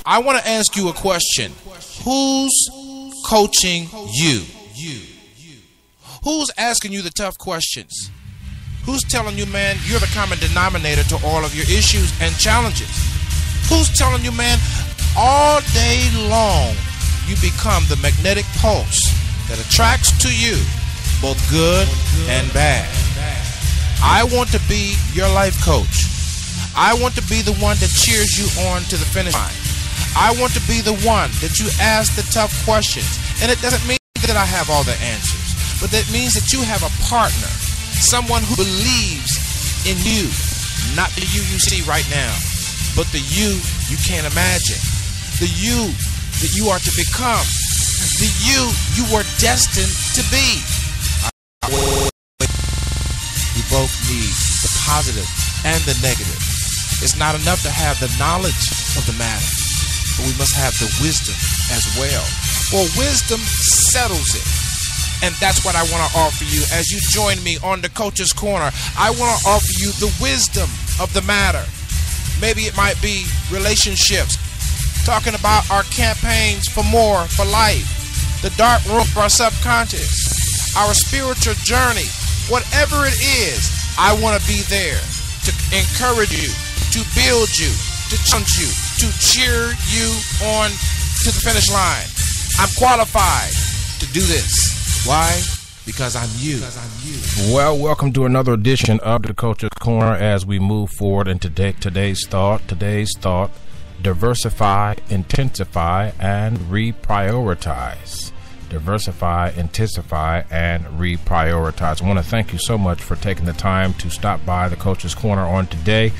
I want to ask you a question. Who's coaching you? Who's asking you the tough questions? Who's telling you, man, you're the common denominator to all of your issues and challenges? Who's telling you, man, all day long you become the magnetic pulse that attracts to you both good and bad? I want to be your life coach. I want to be the one that cheers you on to the finish line. I want to be the one that you ask the tough questions. And it doesn't mean that I have all the answers, but that means that you have a partner, someone who believes in you, not the you see right now, but the you can't imagine, the you that you are to become, the you were destined to be. We both need the positive and the negative. It's not enough to have the knowledge of the matter, but we must have the wisdom as well. For wisdom settles it. And that's what I want to offer you as you join me on the Coach's Corner. I want to offer you the wisdom of the matter. Maybe it might be relationships, talking about our campaigns for more, for life, the dark room for our subconscious, our spiritual journey. Whatever it is, I want to be there to encourage you, to build you, to challenge you, to cheer you on to the finish line. I'm qualified to do this. Why? Because I'm you. Well, welcome to another edition of the Coach's Corner as we move forward into today's thought, diversify, intensify, and reprioritize. Diversify, intensify, and reprioritize. I want to thank you so much for taking the time to stop by the Coach's Corner on today.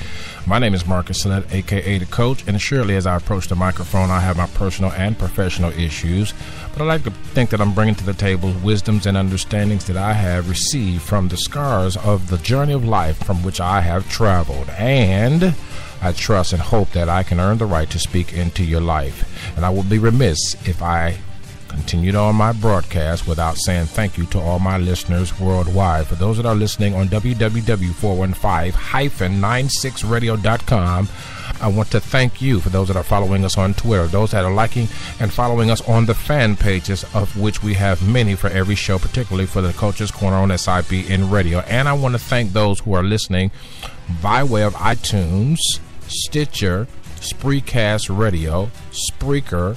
My name is Marcus Sillett, aka The Coach, and surely as I approach the microphone, I have my personal and professional issues, but I like to think that I'm bringing to the table wisdoms and understandings that I have received from the scars of the journey of life from which I have traveled, and I trust and hope that I can earn the right to speak into your life. And I would be remiss if I continued on my broadcast without saying thank you to all my listeners worldwide. For those that are listening on www.415-96radio.com, I want to thank you. For those that are following us on Twitter, those that are liking and following us on the fan pages, of which we have many for every show, particularly for the Coach's Corner on SIPN Radio. And I want to thank those who are listening by way of iTunes, Stitcher, Spreecast Radio, Spreaker,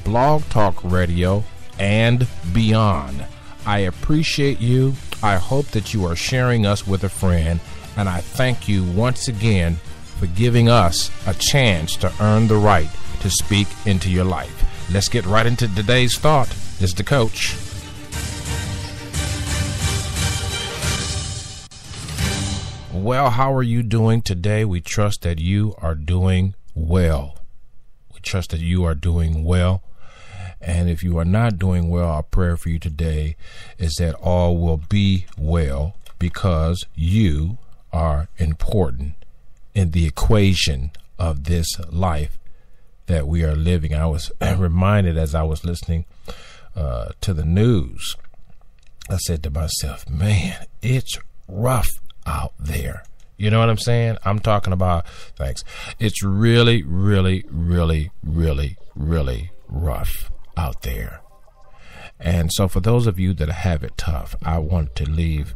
Blog Talk Radio, and beyond. I appreciate you. I hope that you are sharing us with a friend, and I thank you once again for giving us a chance to earn the right to speak into your life. Let's get right into today's thought. This is the Coach. Well, how are you doing today? We trust that you are doing well. We trust that you are doing well. And if you are not doing well, our prayer for you today is that all will be well, because you are important in the equation of this life that we are living. I was reminded as I was listening to the news, I said to myself, man, it's rough out there. You know what I'm saying? I'm talking about, thanks. It's really, really, really, really, really rough out there. And so for those of you that have it tough, I want to leave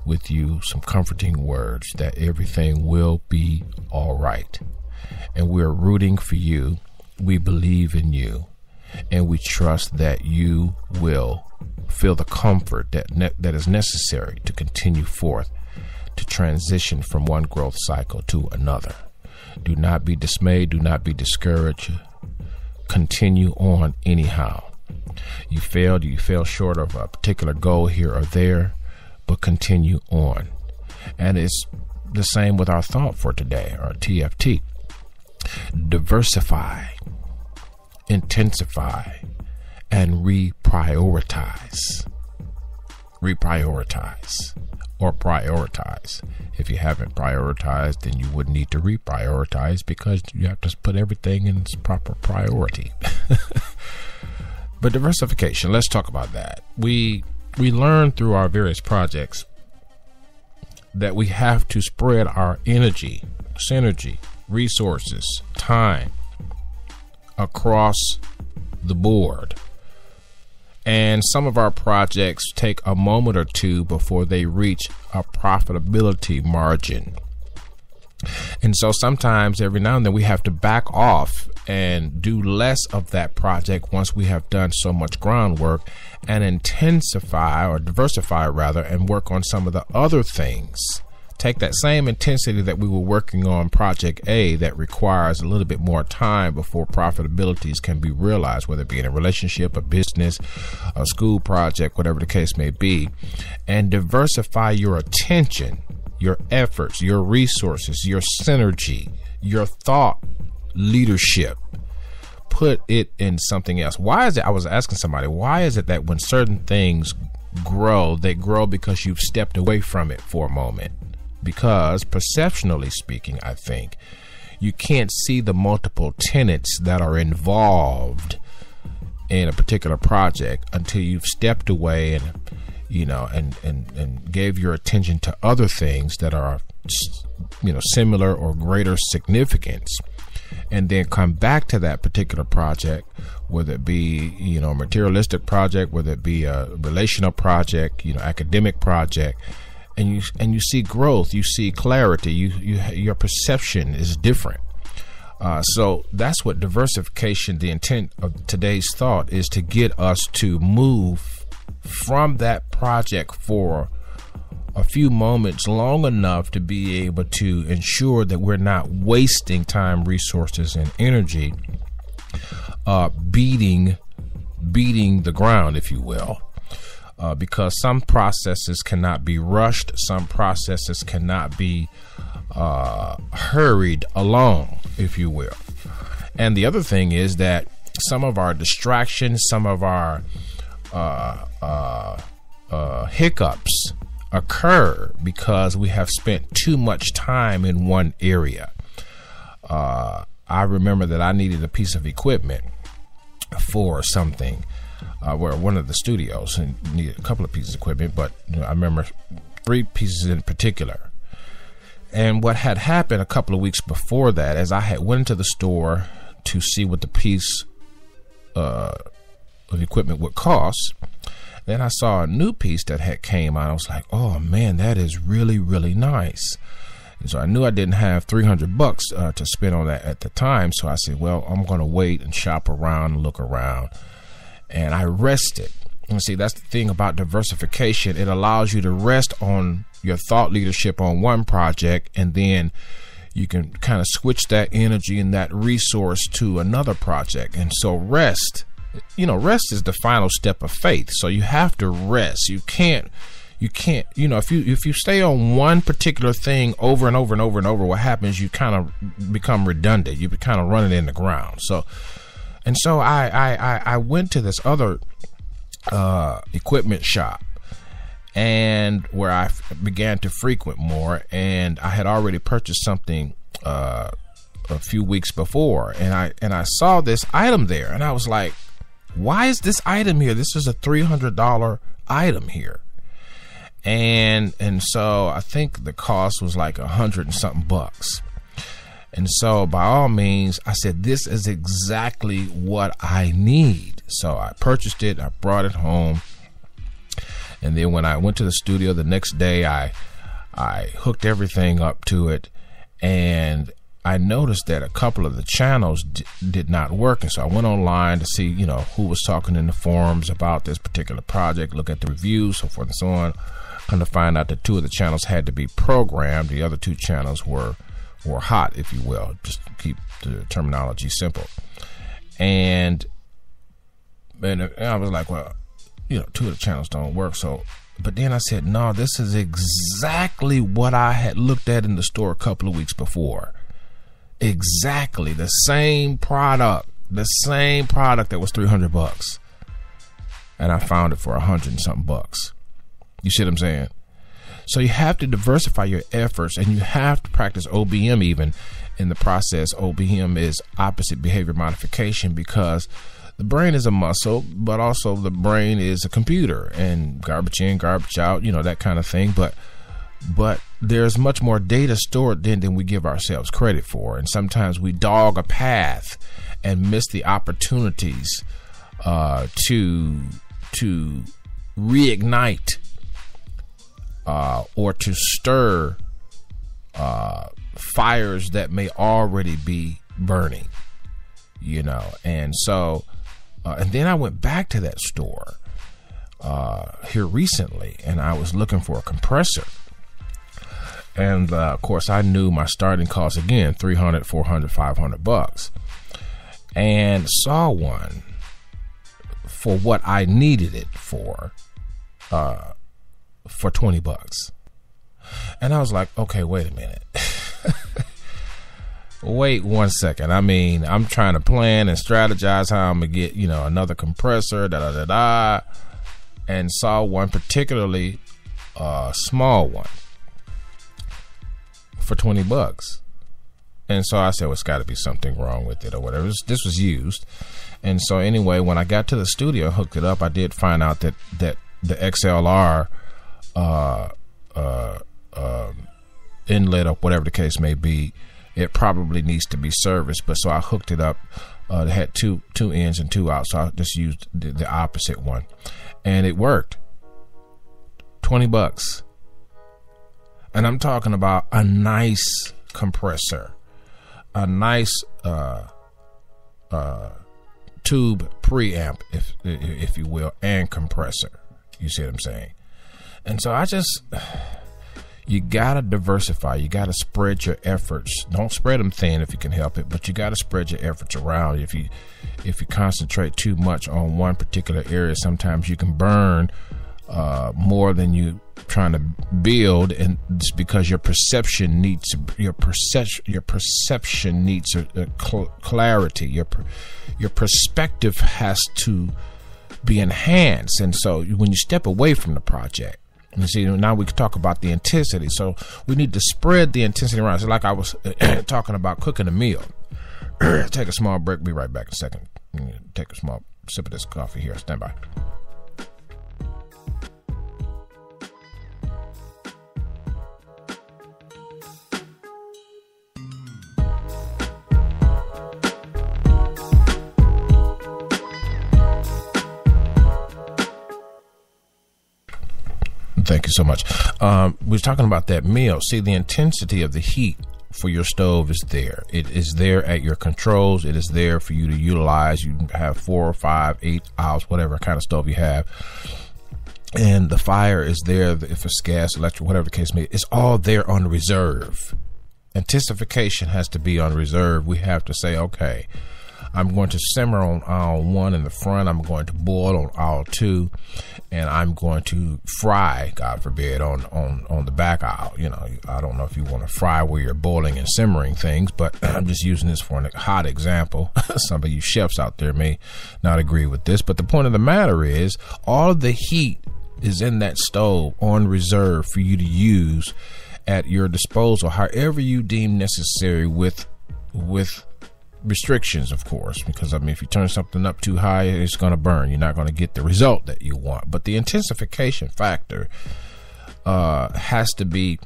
with you some comforting words that everything will be all right. And we're rooting for you. We believe in you, and we trust that you will feel the comfort that is necessary to continue forth, to transition from one growth cycle to another. Do not be dismayed. Do not be discouraged. Continue on anyhow. You failed short of a particular goal here or there, but continue on. And it's the same with our thought for today, our TFT. Diversify, intensify, and reprioritize. Reprioritize. Or prioritize. If you haven't prioritized, then you would need to reprioritize, because you have to put everything in its proper priority. But diversification, let's talk about that. We learn through our various projects that we have to spread our energy, synergy, resources, time across the board. And some of our projects take a moment or two before they reach a profitability margin. And so sometimes every now and then we have to back off and do less of that project once we have done so much groundwork, and intensify, or diversify rather, and work on some of the other things. Take that same intensity that we were working on project A that requires a little bit more time before profitabilities can be realized, whether it be in a relationship, a business, a school project, whatever the case may be, and diversify your attention, your efforts, your resources, your synergy, your thought leadership. Put it in something else. Why is it? I was asking somebody, why is it that when certain things grow, they grow because you've stepped away from it for a moment? Because perceptionally speaking, I think you can't see the multiple tenets that are involved in a particular project until you've stepped away and, you know, and gave your attention to other things that are, you know, similar or greater significance, and then come back to that particular project, whether it be, you know, a materialistic project, whether it be a relational project, you know, academic project, and you see growth, you see clarity, your perception is different. So that's what diversification, the intent of today's thought, is to get us to move from that project for a few moments long enough to be able to ensure that we're not wasting time, resources, and energy beating the ground, if you will. Because some processes cannot be rushed, some processes cannot be hurried along, if you will. And the other thing is that some of our distractions, some of our hiccups occur because we have spent too much time in one area. I remember that I needed a piece of equipment for something. Where one of the studios and needed a couple of pieces of equipment, but you know, I remember 3 pieces in particular. And what had happened a couple of weeks before that, as I had went into the store to see what the piece of equipment would cost, then I saw a new piece that had came out. I was like, oh man, that is really, really nice. And so I knew I didn't have $300 to spend on that at the time. So I said, well, I'm going to wait and shop around and look around. And I rested. And see, that's the thing about diversification. It allows you to rest on your thought leadership on one project, and then you can kind of switch that energy and that resource to another project. And so rest, you know, rest is the final step of faith. So you have to rest. You can't, you know, if you stay on one particular thing over and over and over and over, what happens, you kind of become redundant. You kind of run it in the ground. So I went to this other equipment shop, and where I began to frequent more, and I had already purchased something a few weeks before, and I saw this item there, and I was like, why is this item here? This is a $300 item here. And so I think the cost was like $100 and something bucks. And so by all means, I said, this is exactly what I need. So I purchased it. I brought it home. And then when I went to the studio the next day, I hooked everything up to it. And I noticed that a couple of the channels did not work. And so I went online to see, you know, who was talking in the forums about this particular project, look at the reviews, so forth and so on. Come to find out that 2 of the channels had to be programmed. The other 2 channels were hot, if you will, just to keep the terminology simple. And I was like, well, you know, 2 of the channels don't work. So, but then I said, no, this is exactly what I had looked at in the store a couple of weeks before. Exactly the same product that was $300, and I found it for $100 and something bucks. You see what I'm saying? So you have to diversify your efforts, and you have to practice OBM even in the process. OBM is opposite behavior modification, because the brain is a muscle, but also the brain is a computer, and garbage in, garbage out, you know, that kind of thing. But there's much more data stored than we give ourselves credit for. And sometimes we dog a path and miss the opportunities to reignite or to stir fires that may already be burning, you know. And so and then I went back to that store here recently, and I was looking for a compressor. And of course, I knew my starting cost again, $300, $400, $500, and saw one for what I needed it for $20. And I was like, okay, wait a minute. Wait 1 second. I mean, I'm trying to plan and strategize how I'm gonna get, you know, another compressor, and saw one particularly small one for $20. And so I said, well, it's got to be something wrong with it or whatever. This was used. And so anyway, when I got to the studio, hooked it up, I did find out that the XLR inlet or whatever the case may be, it probably needs to be serviced. But so I hooked it up. It had two ins and two outs, so I just used the opposite one, and it worked. $20. And I'm talking about a nice compressor, a nice tube preamp, if you will, and compressor. You see what I'm saying? And so you gotta diversify. You gotta spread your efforts. Don't spread them thin if you can help it, but you gotta spread your efforts around. If you concentrate too much on one particular area, sometimes you can burn more than you trying to build, and it's because your perception needs clarity. Your perspective has to be enhanced. And so when you step away from the project, you see, now we can talk about the intensity. So we need to spread the intensity around. So like I was talking about cooking a meal. Take a small break. Be right back in a second. Take a small sip of this coffee here. Stand by. Thank you so much. We were talking about that meal. See, the intensity of the heat for your stove is there. It is there at your controls. It is there for you to utilize. You can have 4 or 5, 8 hours, whatever kind of stove you have. And the fire is there. If it's gas, electric, whatever the case may be, it's all there on reserve. Intensification has to be on reserve. We have to say, okay, I'm going to simmer on aisle 1 in the front. I'm going to boil on aisle 2, and I'm going to fry, God forbid, on the back aisle. You know, I don't know if you want to fry where you're boiling and simmering things, but I'm just using this for a hot example. Some of you chefs out there may not agree with this, but the point of the matter is all of the heat is in that stove on reserve for you to use at your disposal, however you deem necessary, with restrictions, of course, because I mean, if you turn something up too high, it's going to burn. You're not going to get the result that you want. But the intensification factor has to be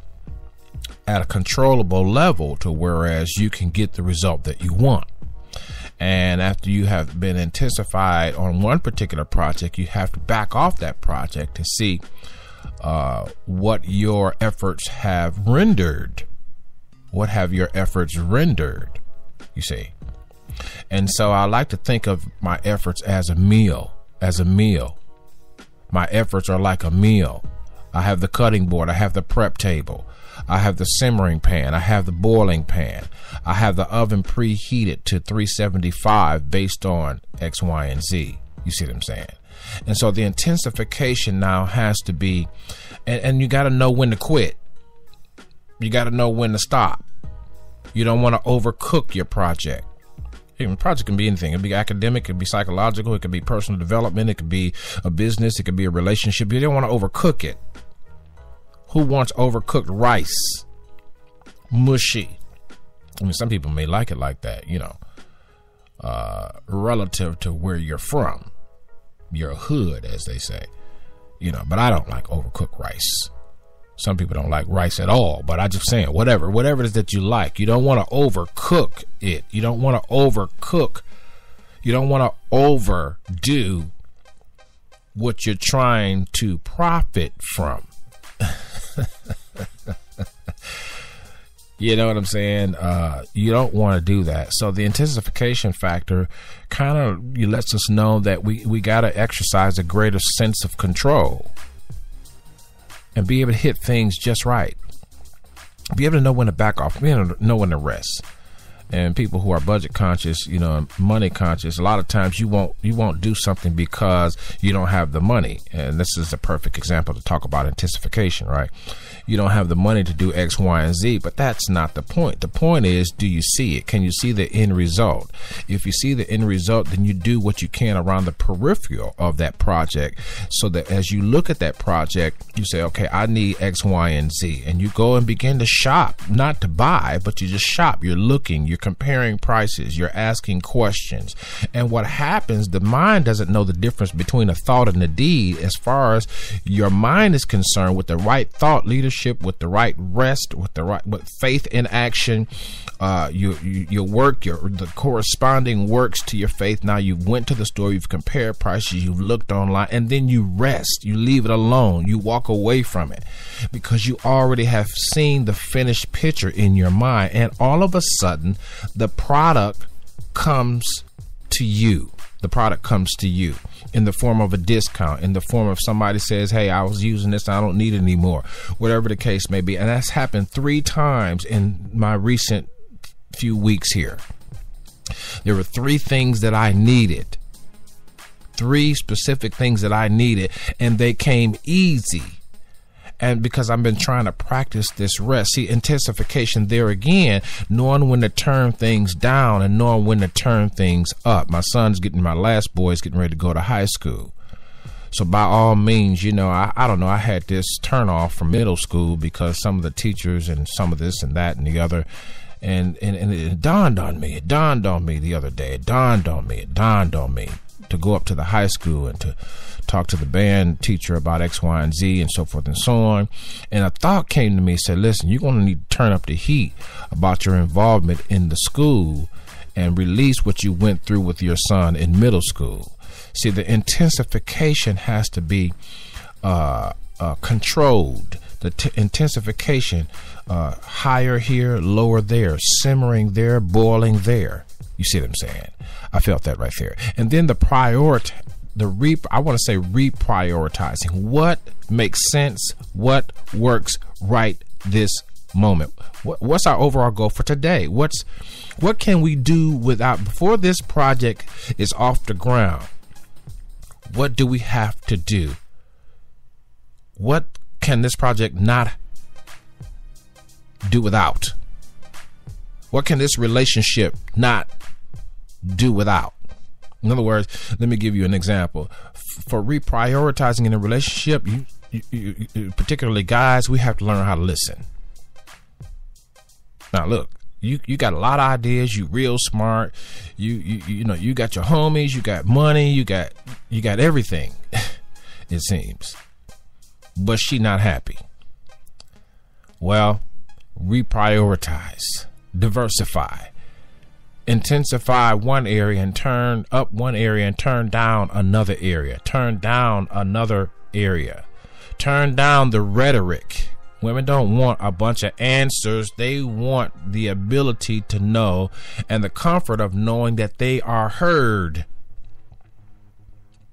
at a controllable level to whereas you can get the result that you want. And after you have been intensified on one particular project, you have to back off that project to see what your efforts have rendered. What have your efforts rendered? You see. And so I like to think of my efforts as a meal, My efforts are like a meal. I have the cutting board. I have the prep table. I have the simmering pan. I have the boiling pan. I have the oven preheated to 375 based on X, Y, and Z. You see what I'm saying? And so the intensification now has to be, and you got to know when to quit. You got to know when to stop. You don't want to overcook your project. A project can be anything. It can be academic, it can be psychological, it can be personal development, it could be a business, it could be a relationship. You don't want to overcook it. Who wants overcooked rice? Mushy. I mean, some people may like it like that, you know, relative to where you're from, your hood, as they say, you know, but I don't like overcooked rice. Some people don't like rice at all, but I just saying, whatever it is that you like, you don't want to overcook it. You don't want to overcook You don't want to overdo what you're trying to profit from. You know what I'm saying? You don't want to do that. So the intensification factor kind of lets us know that we got to exercise a greater sense of control and be able to hit things just right. Be able to know when to back off, be able to know when to rest. And people who are budget conscious, you know, money conscious, a lot of times you won't do something because you don't have the money. And this is a perfect example to talk about intensification, right? You don't have the money to do X, Y, and Z, but that's not the point. The point is, do you see it? Can you see the end result? If you see the end result, then you do what you can around the peripheral of that project, so that as you look at that project, you say, okay, I need X, Y, and Z. And you go and begin to shop, not to buy, but you just shop. You're looking, you're comparing prices, you're asking questions. And what happens, the mind doesn't know the difference between a thought and a deed as far as your mind is concerned. With the right thought leadership, with the right rest, with faith in action, your work, the corresponding works to your faith. Now you went to the store, you've compared prices, you've looked online, and then you rest, you leave it alone, you walk away from it because you already have seen the finished picture in your mind. And all of a sudden the product comes to you. The product comes to you in the form of a discount, in the form of somebody says, hey, I was using this, I don't need it anymore, whatever the case may be. And that's happened 3 times in my recent few weeks here. There were 3 things that I needed, 3 specific things that I needed, and they came easy. And because I've been trying to practice this rest, see, intensification there again, knowing when to turn things down and knowing when to turn things up. My last boy is getting ready to go to high school. So by all means, you know, I don't know, I had this turn off from middle school because some of the teachers and some of this and that and the other. And it dawned on me the other day. It dawned on me to go up to the high school and to talk to the band teacher about X, Y, and Z and so forth and so on. And a thought came to me, said, listen, you're going to need to turn up the heat about your involvement in the school and release what you went through with your son in middle school. See, the intensification has to be controlled. The intensification, higher here, lower there, simmering there, boiling there. You see what I'm saying? I felt that right there. And then I want to say reprioritizing. What makes sense? What works right this moment? What's our overall goal for today? What can we do before this project is off the ground? What do we have to do? What can this project not do without? What can this relationship not do without? In other words, let me give you an example. For reprioritizing in a relationship, you particularly guys, we have to learn how to listen. Now, look, you got a lot of ideas. You real smart. You know, you got your homies. You got money. You got everything. It seems, but she not happy. Well, reprioritize, diversify. Intensify one area and turn up one area and turn down another area. Turn down another area. Turn down the rhetoric. Women don't want a bunch of answers. They want the ability to know and the comfort of knowing that they are heard.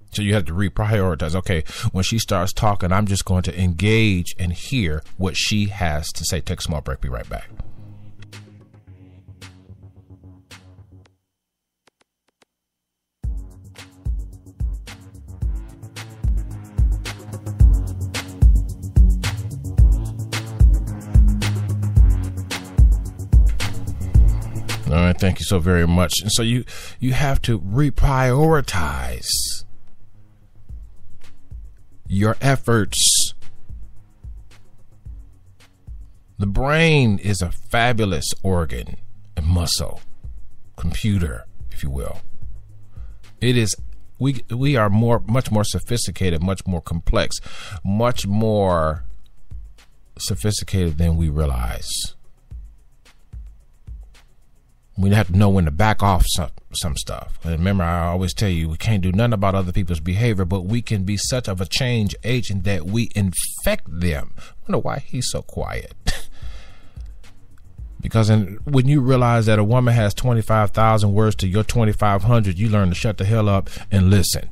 So you have to reprioritize. Okay, when she starts talking, I'm just going to engage and hear what she has to say. Take a small break. Be right back. All right, thank you so very much. And so you have to reprioritize your efforts. The brain is a fabulous organ, a muscle, computer, if you will. It is. We are much more sophisticated, much more complex, much more sophisticated than we realize. We have to know when to back off some stuff. And remember, I always tell you, we can't do nothing about other people's behavior, but we can be such of a change agent that we infect them. I wonder why he's so quiet. Because when you realize that a woman has 25,000 words to your 2,500, you learn to shut the hell up and listen.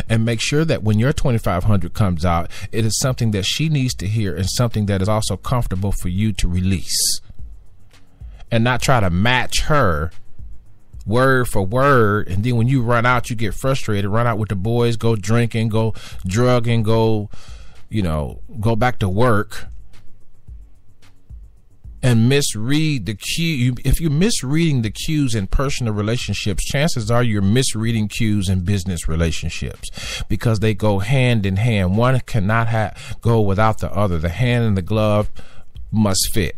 And make sure that when your 2,500 comes out, it is something that she needs to hear and something that is also comfortable for you to release. And not try to match her word for word. And then when you run out, you get frustrated, run out with the boys, go drinking, go drugging, go back to work. And misread the cue. If you're misreading the cues in personal relationships, chances are you're misreading cues in business relationships, because they go hand in hand. One cannot go without the other. The hand and the glove must fit.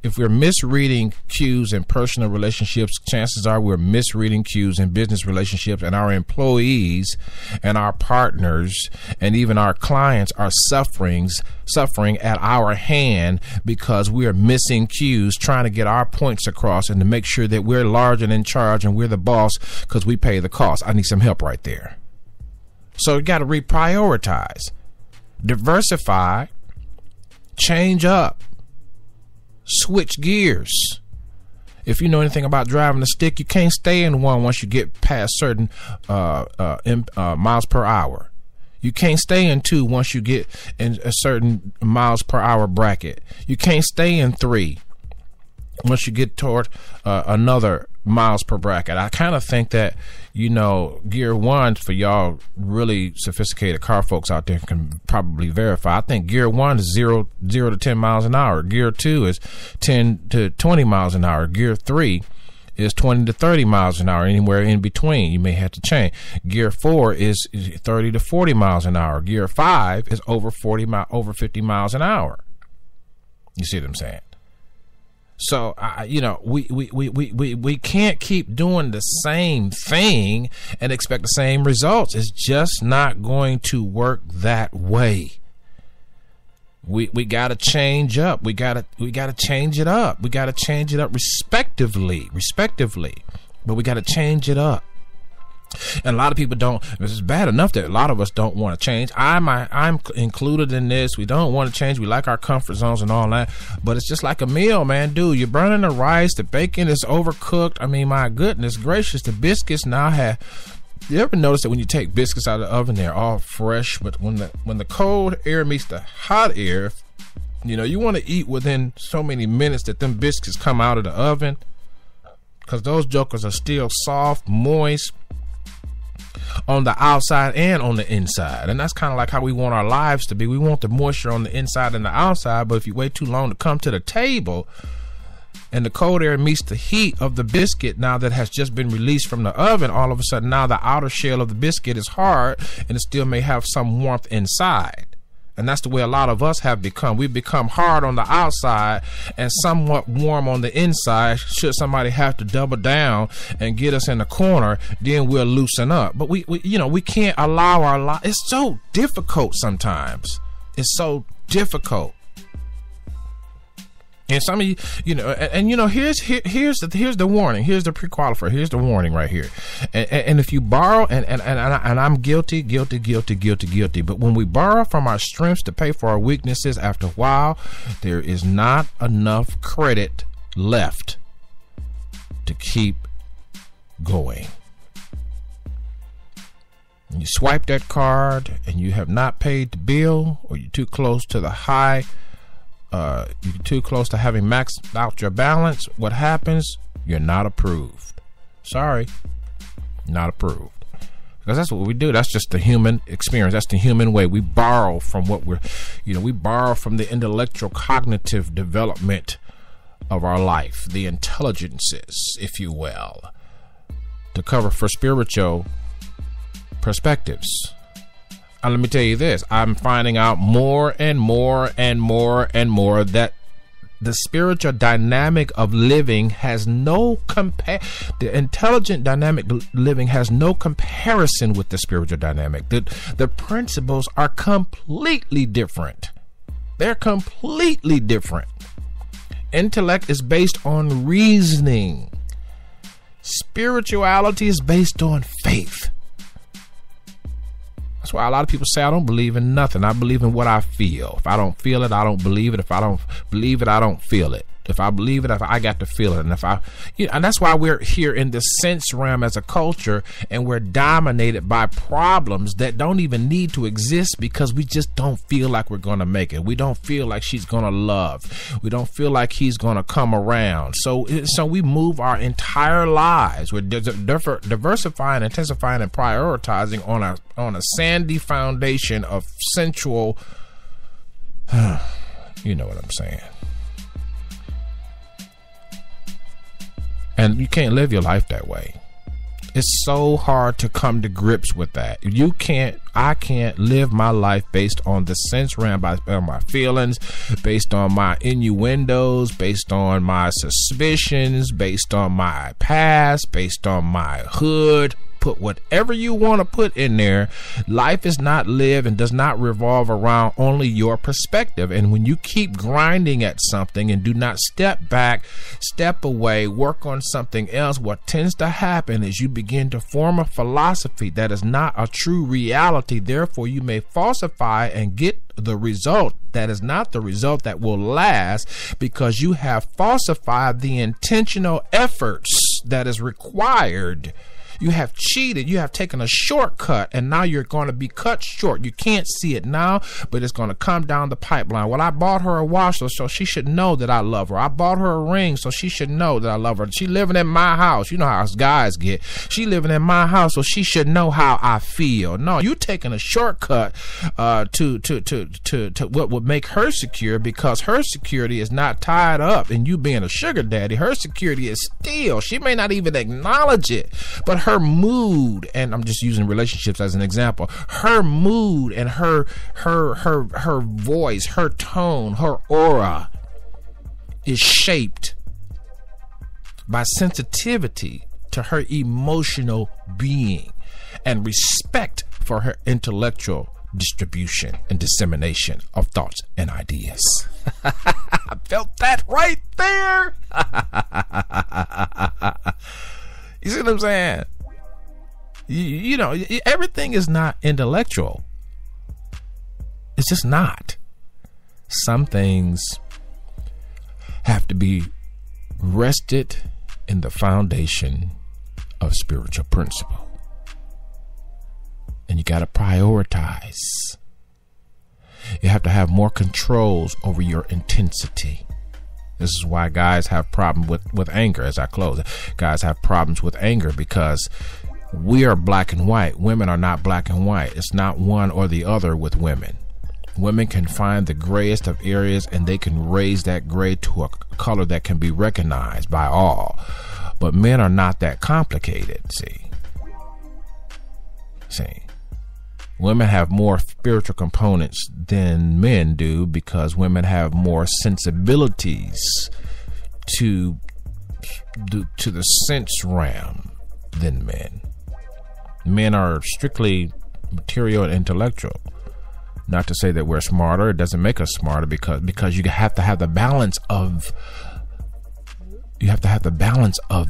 If we're misreading cues in personal relationships, chances are we're misreading cues in business relationships, and our employees and our partners and even our clients are suffering at our hand because we are missing cues, trying to get our points across and to make sure that we're large and in charge and we're the boss because we pay the cost. I need some help right there. So you got to reprioritize, diversify, change up. Switch gears. If you know anything about driving a stick, you can't stay in one once you get past certain miles per hour. You can't stay in 2 once you get in a certain miles per hour bracket. You can't stay in 3 once you get toward another miles per bracket. I kind of think that, gear 1, for y'all really sophisticated car folks out there can probably verify. I think gear 1 is 0 to 10 miles an hour. Gear 2 is 10 to 20 miles an hour. Gear 3 is 20 to 30 miles an hour, anywhere in between. You may have to change. Gear 4 is 30 to 40 miles an hour. Gear 5 is over 50 miles an hour. You see what I'm saying? So, we can't keep doing the same thing and expect the same results. It's just not going to work that way. We got to change up. We got to change it up. We got to change it up respectively, but we got to change it up. And a lot of people don't. It's bad enough that a lot of us don't want to change. I'm included in this. We don't want to change. We like our comfort zones and all that. But it's just like a meal, man. Dude, you're burning the rice. The bacon is overcooked. I mean, my goodness gracious. The biscuits now have. You ever notice that when you take biscuits out of the oven, they're all fresh? But when the cold air meets the hot air, you want to eat within so many minutes that them biscuits come out of the oven, because those jokers are still soft, moist, on the outside and on the inside. And that's kind of like how we want our lives to be. We want the moisture on the inside and the outside, but if you wait too long to come to the table and the cold air meets the heat of the biscuit now that has just been released from the oven, all of a sudden now the outer shell of the biscuit is hard and it still may have some warmth inside. And that's the way a lot of us have become. We've become hard on the outside and somewhat warm on the inside. Should somebody have to double down and get us in the corner, then we'll loosen up. But we can't allow our life. It's so difficult sometimes. It's so difficult. And some of you, here's the warning. Here's the pre-qualifier. Here's the warning right here. And if you borrow, and I'm guilty. But when we borrow from our strengths to pay for our weaknesses, after a while, there is not enough credit left to keep going. And you swipe that card and you have not paid the bill, or you're too close to the high. You're too close to having maxed out your balance. What happens? You're not approved. Sorry, not approved. Because that's what we do. That's just the human experience. That's the human way. We borrow from we borrow from the intellectual cognitive development of our life, the intelligences, if you will, to cover for spiritual perspectives. And let me tell you this, I'm finding out more and more that the spiritual dynamic of living has no the intelligent dynamic living has no comparison with the spiritual dynamic. The principles are completely different. They're completely different. Intellect is based on reasoning. Spirituality is based on faith. That's why a lot of people say, I don't believe in nothing. I believe in what I feel. If I don't feel it, I don't believe it. If I don't believe it, I don't feel it. If I believe it, I got to feel it. And and that's why we're here in the sense realm as a culture, and we're dominated by problems that don't even need to exist because we just don't feel like we're going to make it. We don't feel like she's going to love. We don't feel like he's going to come around. So we move our entire lives. We're diversifying, intensifying, and prioritizing on a sandy foundation of sensual. You know what I'm saying. And you can't live your life that way. It's so hard to come to grips with that. I can't live my life based on the sense realm, on my feelings, based on my innuendos, based on my suspicions, based on my past, based on my hood. Put whatever you want to put in there. Life is not lived and does not revolve around only your perspective. And when you keep grinding at something and do not step back, step away, work on something else, what tends to happen is you begin to form a philosophy that is not a true reality. Therefore, you may falsify and get the result that is not the result that will last, because you have falsified the intentional efforts that is required. You have cheated. You have taken a shortcut, and now you're going to be cut short. You can't see it now, but it's going to come down the pipeline. Well, I bought her a watch, so she should know that I love her. I bought her a ring, so she should know that I love her. She living in my house. You know how us guys get. She living in my house, so she should know how I feel. No, you're taking a shortcut to what would make her secure, because her security is not tied up in you being a sugar daddy. Her security is still, she may not even acknowledge it, but her mood, and I'm just using relationships as an example, her mood and her voice, her tone, her aura is shaped by sensitivity to her emotional being and respect for her intellectual distribution and dissemination of thoughts and ideas. I felt that right there. You see what I'm saying? You know, everything is not intellectual. It's just not. Some things have to be rested in the foundation of spiritual principle. And you got to prioritize. You have to have more controls over your intensity. This is why guys have problems with anger. As I close, guys have problems with anger because we are black and white. Women are not black and white. It's not one or the other with women. Women can find the grayest of areas, and they can raise that gray to a color that can be recognized by all. But men are not that complicated. See, women have more spiritual components than men do, because women have more sensibilities to the sense realm than men. Men are strictly material and intellectual. Not to say that we're smarter. It doesn't make us smarter, because you have to have the balance of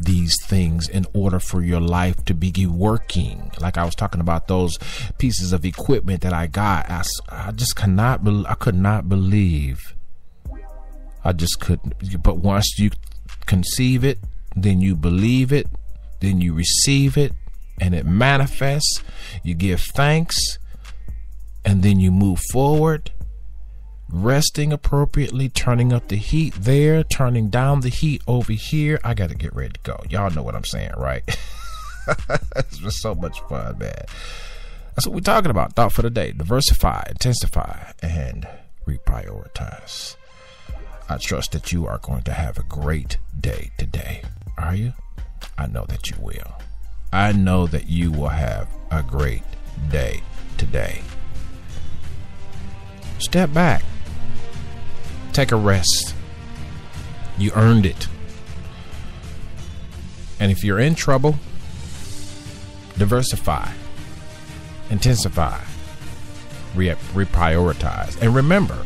these things in order for your life to be working. Like I was talking about those pieces of equipment that I got. I just could not believe. I just couldn't. But once you conceive it, then you believe it, then you receive it, and it manifests. You give thanks, and then you move forward, resting appropriately, turning up the heat there, turning down the heat over here. I got to get ready to go. Y'all know what I'm saying, right? It's been so much fun, man. That's what we're talking about. Thought for the day: diversify, intensify, and reprioritize. I trust that you are going to have a great day today. Are you? I know that you will. I know that you will have a great day today. Step back. Take a rest. You earned it. And if you're in trouble, diversify, intensify, reprioritize. And remember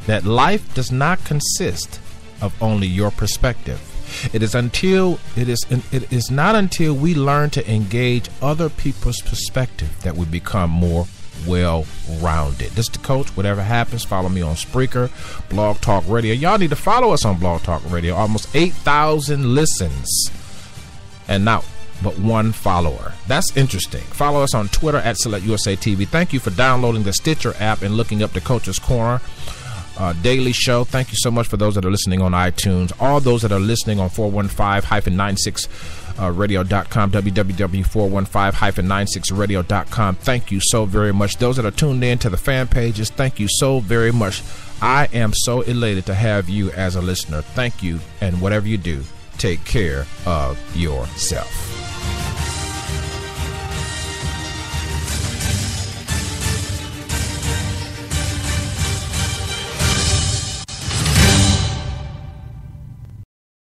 that life does not consist of only your perspective. It is not until we learn to engage other people's perspective that we become more well-rounded. This is the coach. Whatever happens, follow me on Spreaker, Blog Talk Radio. Y'all need to follow us on Blog Talk Radio. Almost 8,000 listens and not but one follower. That's interesting. Follow us on Twitter at Select USA TV. Thank you for downloading the Stitcher app and looking up the Coach's Corner daily show. Thank you so much for those that are listening on iTunes. All those that are listening on 415-96radio.com, www.415-96radio.com. Thank you so very much. Those that are tuned in to the fan pages, thank you so very much. I am so elated to have you as a listener. Thank you, and whatever you do, take care of yourself.